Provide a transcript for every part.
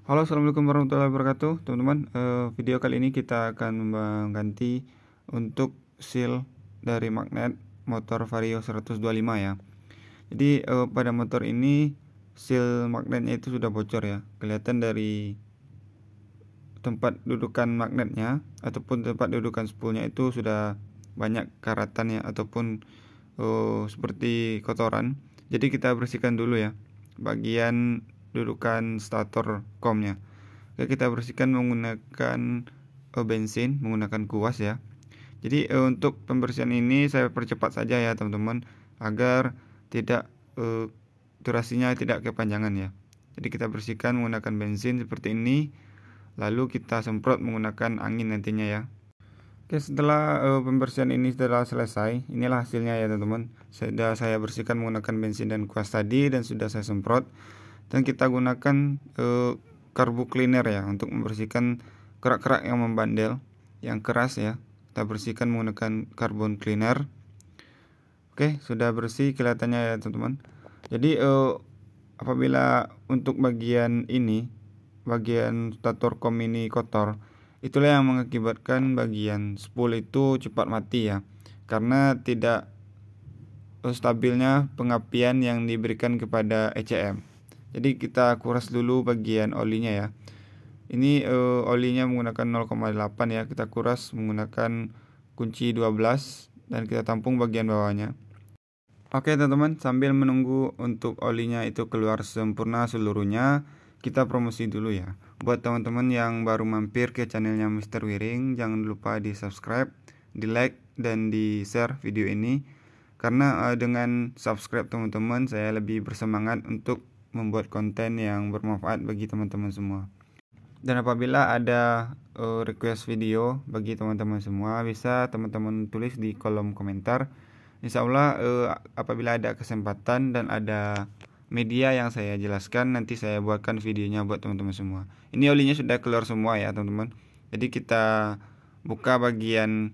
Halo, assalamualaikum warahmatullahi wabarakatuh, teman-teman. Video kali ini kita akan mengganti untuk seal dari magnet motor Vario 125 ya. Jadi pada motor ini seal magnetnya itu sudah bocor ya. Kelihatan dari tempat dudukan magnetnya ataupun tempat dudukan spoolnya itu sudah banyak karatan ya, ataupun seperti kotoran. Jadi kita bersihkan dulu ya bagian dudukan stator komnya. Oke, kita bersihkan menggunakan bensin, menggunakan kuas ya. Jadi untuk pembersihan ini saya percepat saja ya teman-teman, agar tidak durasinya tidak kepanjangan ya. Jadi kita bersihkan menggunakan bensin seperti ini, lalu kita semprot menggunakan angin nantinya ya. Oke, setelah pembersihan ini sudah selesai, inilah hasilnya ya teman-teman. Sudah saya bersihkan menggunakan bensin dan kuas tadi, dan sudah saya semprot. Dan kita gunakan carbo cleaner ya untuk membersihkan kerak-kerak yang membandel, yang keras ya. Kita bersihkan menggunakan carbon cleaner. Oke, sudah bersih kelihatannya ya teman-teman. Jadi apabila untuk bagian ini, bagian stator kom ini kotor, itulah yang mengakibatkan bagian spool itu cepat mati ya, karena tidak stabilnya pengapian yang diberikan kepada ECM. Jadi kita kuras dulu bagian olinya ya. Ini olinya menggunakan 0,8 ya. Kita kuras menggunakan kunci 12 dan kita tampung bagian bawahnya. Oke teman-teman, sambil menunggu untuk olinya itu keluar sempurna seluruhnya, kita promosi dulu ya. Buat teman-teman yang baru mampir ke channelnya Mr. Wiring, jangan lupa di subscribe, di like, dan di share video ini. Karena dengan subscribe teman-teman, saya lebih bersemangat untuk membuat konten yang bermanfaat bagi teman-teman semua. Dan apabila ada request video bagi teman-teman semua, bisa teman-teman tulis di kolom komentar. Insya Allah apabila ada kesempatan dan ada media yang saya jelaskan, nanti saya buatkan videonya buat teman-teman semua. Ini olinya sudah keluar semua ya teman-teman. Jadi kita buka bagian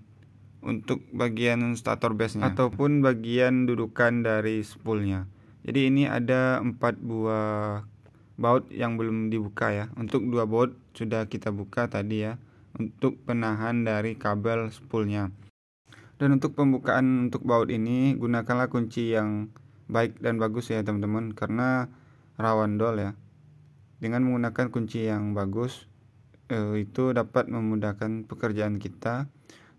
untuk bagian stator base-nya ataupun bagian dudukan dari spoolnya. Jadi ini ada 4 buah baut yang belum dibuka ya. Untuk 2 baut sudah kita buka tadi ya, untuk penahan dari kabel spoolnya. Dan untuk pembukaan untuk baut ini, gunakanlah kunci yang baik dan bagus ya teman-teman, karena rawan dol ya. Dengan menggunakan kunci yang bagus itu dapat memudahkan pekerjaan kita.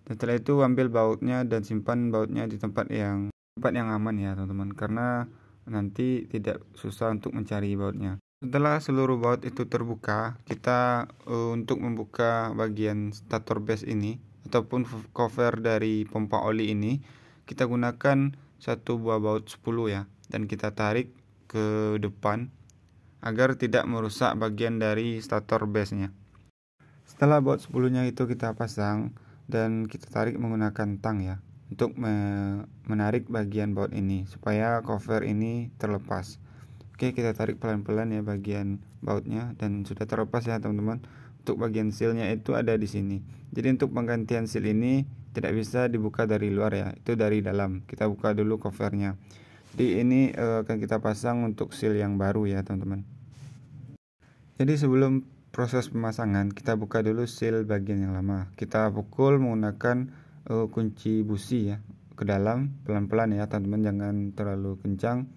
Dan setelah itu ambil bautnya dan simpan bautnya di tempat yang aman ya teman-teman, karena nanti tidak susah untuk mencari bautnya. Setelah seluruh baut itu terbuka, kita untuk membuka bagian stator base ini ataupun cover dari pompa oli ini, kita gunakan satu buah baut 10 ya, dan kita tarik ke depan agar tidak merusak bagian dari stator base-nya. Setelah baut 10-nya itu kita pasang dan kita tarik menggunakan tang ya, untuk menarik bagian baut ini supaya cover ini terlepas. Oke, kita tarik pelan-pelan ya bagian bautnya, dan sudah terlepas ya teman-teman. Untuk bagian sealnya itu ada di sini. Jadi untuk penggantian seal ini tidak bisa dibuka dari luar ya, itu dari dalam. Kita buka dulu covernya. Jadi ini akan kita pasang untuk seal yang baru ya teman-teman. Jadi sebelum proses pemasangan, kita buka dulu seal bagian yang lama. Kita pukul menggunakan kunci busi ya ke dalam pelan-pelan ya teman-teman, jangan terlalu kencang,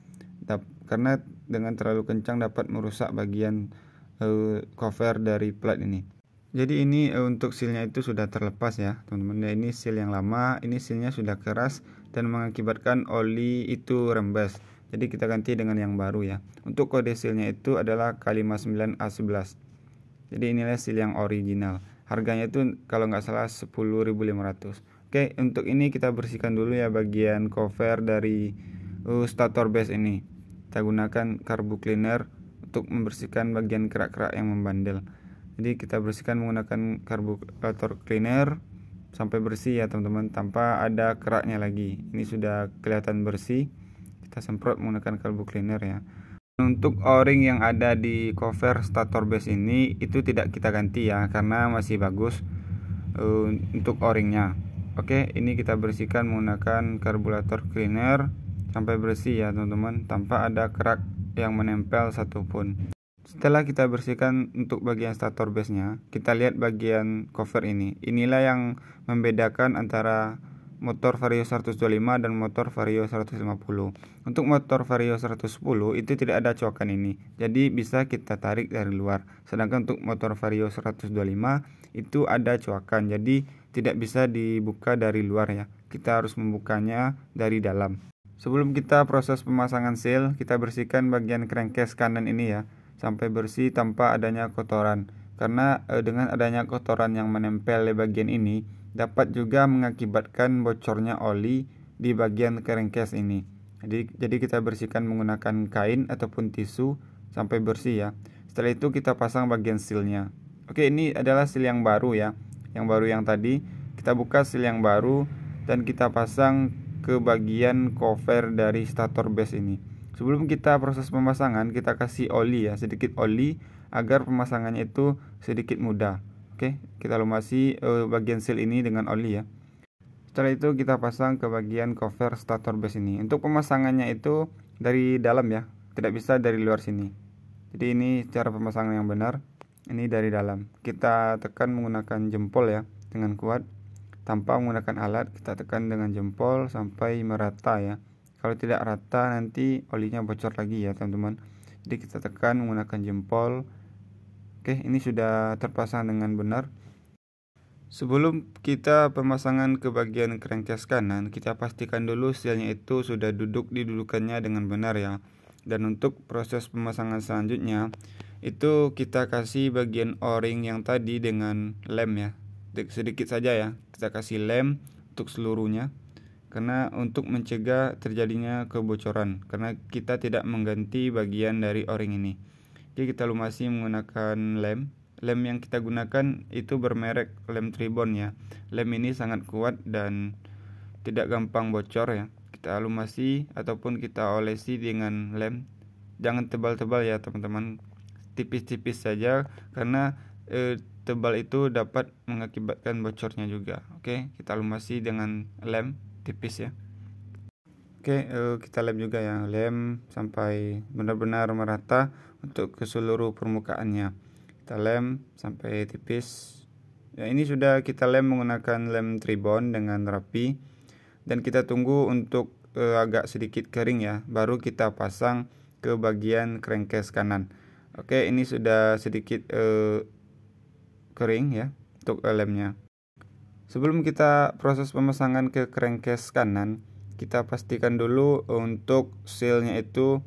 karena dengan terlalu kencang dapat merusak bagian cover dari plat ini. Jadi ini untuk sealnya itu sudah terlepas ya teman-teman. Nah, ini seal yang lama, ini sealnya sudah keras dan mengakibatkan oli itu rembes. Jadi kita ganti dengan yang baru ya. Untuk kode sealnya itu adalah K59A11. Jadi inilah seal yang original. Harganya itu kalau nggak salah 10.500. Oke, untuk ini kita bersihkan dulu ya bagian cover dari stator base ini. Kita gunakan carbo cleaner untuk membersihkan bagian kerak-kerak yang membandel. Jadi kita bersihkan menggunakan carburetor cleaner sampai bersih ya teman-teman, tanpa ada keraknya lagi. Ini sudah kelihatan bersih. Kita semprot menggunakan carbo cleaner ya. Untuk o-ring yang ada di cover stator base ini itu tidak kita ganti ya, karena masih bagus untuk o-ringnya. Oke, ini kita bersihkan menggunakan carburetor cleaner sampai bersih ya teman-teman, tanpa ada kerak yang menempel satupun. Setelah kita bersihkan untuk bagian stator base-nya, kita lihat bagian cover ini. Inilah yang membedakan antara motor Vario 125 dan motor Vario 150. Untuk motor Vario 110 itu tidak ada coakan ini, jadi bisa kita tarik dari luar. Sedangkan untuk motor Vario 125 itu ada coakan, jadi tidak bisa dibuka dari luar ya. Kita harus membukanya dari dalam. Sebelum kita proses pemasangan seal, kita bersihkan bagian crankcase kanan ini ya, sampai bersih tanpa adanya kotoran. Karena dengan adanya kotoran yang menempel di bagian ini dapat juga mengakibatkan bocornya oli di bagian crankcase ini. Jadi kita bersihkan menggunakan kain ataupun tisu sampai bersih ya. Setelah itu kita pasang bagian sealnya. Oke, ini adalah seal yang baru ya. Yang baru yang tadi kita buka seal yang baru dan kita pasang ke bagian cover dari stator base ini. Sebelum kita proses pemasangan, kita kasih oli ya, sedikit oli agar pemasangannya itu sedikit mudah. Oke, kita lumasi bagian seal ini dengan oli ya. Setelah itu kita pasang ke bagian cover stator base ini. Untuk pemasangannya itu dari dalam ya, tidak bisa dari luar sini. Jadi ini cara pemasangan yang benar. Ini dari dalam. Kita tekan menggunakan jempol ya, dengan kuat. Tanpa menggunakan alat, kita tekan dengan jempol sampai merata ya. Kalau tidak rata nanti olinya bocor lagi ya teman-teman. Jadi kita tekan menggunakan jempol. Oke, ini sudah terpasang dengan benar. Sebelum kita pemasangan ke bagian crankcase kanan, kita pastikan dulu sealnya itu sudah duduk di dudukannya dengan benar ya. Dan untuk proses pemasangan selanjutnya, itu kita kasih bagian o-ring yang tadi dengan lem ya. Sedikit saja ya, kita kasih lem untuk seluruhnya. Karena untuk mencegah terjadinya kebocoran, karena kita tidak mengganti bagian dari o-ring ini. Jadi kita lumasi menggunakan lem. Lem yang kita gunakan itu bermerek lem Tribon ya. Lem ini sangat kuat dan tidak gampang bocor ya. Kita lumasi ataupun kita olesi dengan lem. Jangan tebal-tebal ya teman-teman, tipis-tipis saja karena tebal itu dapat mengakibatkan bocornya juga. Oke, kita lumasi dengan lem tipis ya. Oke, kita lem juga ya, lem sampai benar-benar merata untuk ke seluruh permukaannya. Kita lem sampai tipis ya. Ini sudah kita lem menggunakan lem Tribon dengan rapi dan kita tunggu untuk agak sedikit kering ya, baru kita pasang ke bagian crankcase kanan. Oke, ini sudah sedikit kering ya untuk lemnya. Sebelum kita proses pemasangan ke crankcase kanan, kita pastikan dulu untuk sealnya itu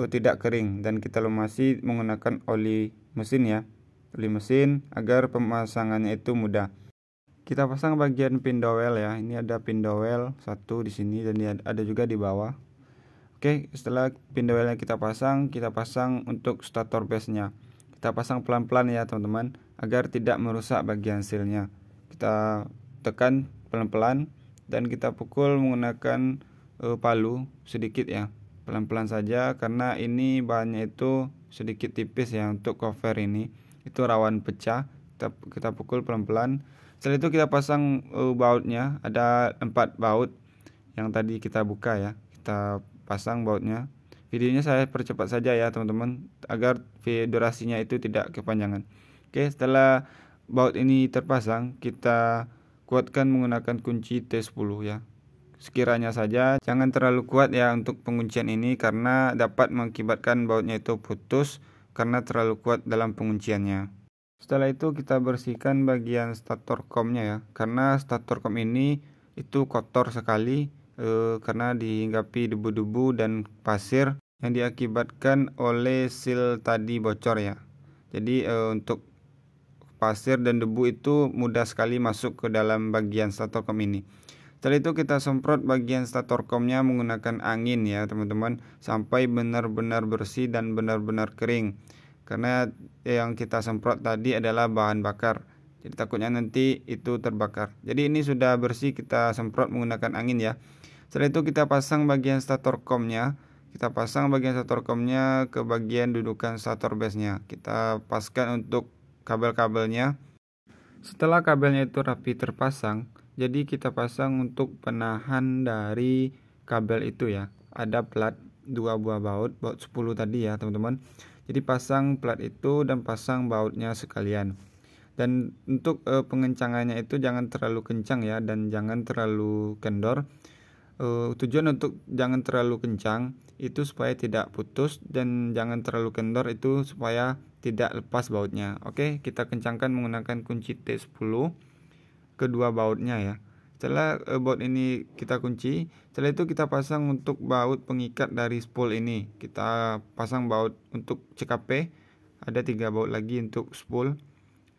tidak kering dan kita lumasi menggunakan oli mesin ya, oli mesin agar pemasangannya itu mudah. Kita pasang bagian pin dowel ya. Ini ada pin dowel satu di sini dan ada juga di bawah. Oke, setelah pin dowelnya kita pasang untuk stator base-nya. Kita pasang pelan-pelan ya teman-teman agar tidak merusak bagian sealnya. Kita tekan pelan-pelan dan kita pukul menggunakan palu sedikit ya, pelan-pelan saja karena ini bahannya itu sedikit tipis ya. Untuk cover ini itu rawan pecah. Kita pukul pelan-pelan. Setelah itu kita pasang bautnya. Ada 4 baut yang tadi kita buka ya, kita pasang bautnya. Videonya saya percepat saja ya teman-teman agar durasinya itu tidak kepanjangan. Oke, setelah baut ini terpasang, kita kuatkan menggunakan kunci T10 ya. Sekiranya saja, jangan terlalu kuat ya untuk penguncian ini karena dapat mengakibatkan bautnya itu putus karena terlalu kuat dalam pengunciannya. Setelah itu kita bersihkan bagian stator komnya ya, karena stator kom ini itu kotor sekali karena dihinggapi debu-debu dan pasir yang diakibatkan oleh seal tadi bocor ya. Jadi untuk pasir dan debu itu mudah sekali masuk ke dalam bagian stator kom ini. Setelah itu kita semprot bagian stator komnya menggunakan angin ya teman-teman, sampai benar-benar bersih dan benar-benar kering. Karena yang kita semprot tadi adalah bahan bakar, jadi takutnya nanti itu terbakar. Jadi ini sudah bersih, kita semprot menggunakan angin ya. Setelah itu kita pasang bagian stator komnya. Kita pasang bagian stator komnya ke bagian dudukan stator base-nya. Kita paskan untuk kabel-kabelnya. Setelah kabelnya itu rapi terpasang, jadi kita pasang untuk penahan dari kabel itu ya. Ada plat 2 buah baut 10 tadi ya teman-teman. Jadi pasang plat itu dan pasang bautnya sekalian. Dan untuk pengencangannya itu jangan terlalu kencang ya, dan jangan terlalu kendor. Tujuan untuk jangan terlalu kencang itu supaya tidak putus, dan jangan terlalu kendor itu supaya tidak lepas bautnya. Oke, kita kencangkan menggunakan kunci T10 kedua bautnya ya. Setelah baut ini kita kunci, setelah itu kita pasang untuk baut pengikat dari spool ini. Kita pasang baut untuk CKP, ada 3 baut lagi untuk spool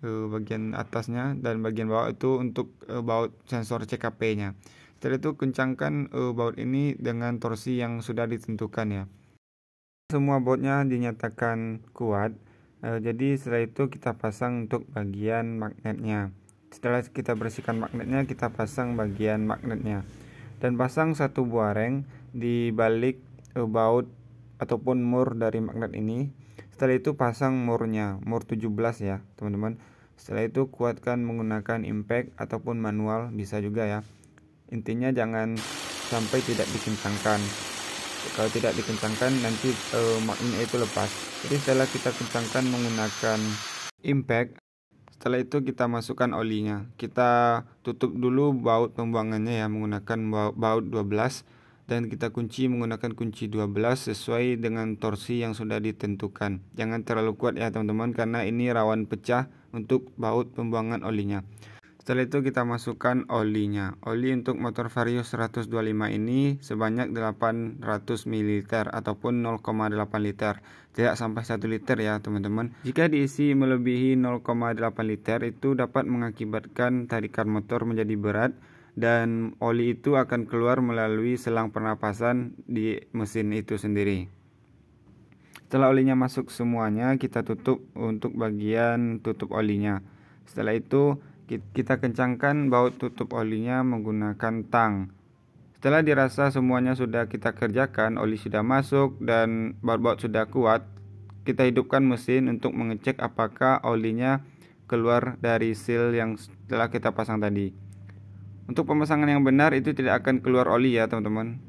bagian atasnya, dan bagian bawah itu untuk baut sensor CKP-nya. Setelah itu kencangkan baut ini dengan torsi yang sudah ditentukan ya. Semua bautnya dinyatakan kuat. Jadi setelah itu kita pasang untuk bagian magnetnya. Setelah kita bersihkan magnetnya, kita pasang bagian magnetnya. Dan pasang satu buah reng di balik baut ataupun mur dari magnet ini. Setelah itu pasang murnya, mur 17 ya teman-teman. Setelah itu kuatkan menggunakan impact ataupun manual, bisa juga ya. Intinya jangan sampai tidak dikencangkan. Kalau tidak dikencangkan nanti magnetnya itu lepas. Jadi setelah kita kencangkan menggunakan impact, setelah itu kita masukkan olinya. Kita tutup dulu baut pembuangannya ya menggunakan baut 12, dan kita kunci menggunakan kunci 12 sesuai dengan torsi yang sudah ditentukan. Jangan terlalu kuat ya teman-teman, karena ini rawan pecah untuk baut pembuangan olinya. Setelah itu kita masukkan olinya. Oli untuk motor Vario 125 ini sebanyak 800 ml ataupun 0,8 liter. Tidak sampai 1 liter ya teman-teman. Jika diisi melebihi 0,8 liter itu dapat mengakibatkan tarikan motor menjadi berat, dan oli itu akan keluar melalui selang pernapasan di mesin itu sendiri. Setelah olinya masuk semuanya, kita tutup untuk bagian tutup olinya. Setelah itu kita kencangkan baut tutup olinya menggunakan tang. Setelah dirasa semuanya sudah kita kerjakan, oli sudah masuk dan baut-baut sudah kuat, kita hidupkan mesin untuk mengecek apakah olinya keluar dari seal yang telah kita pasang tadi. Untuk pemasangan yang benar itu tidak akan keluar oli ya teman-teman.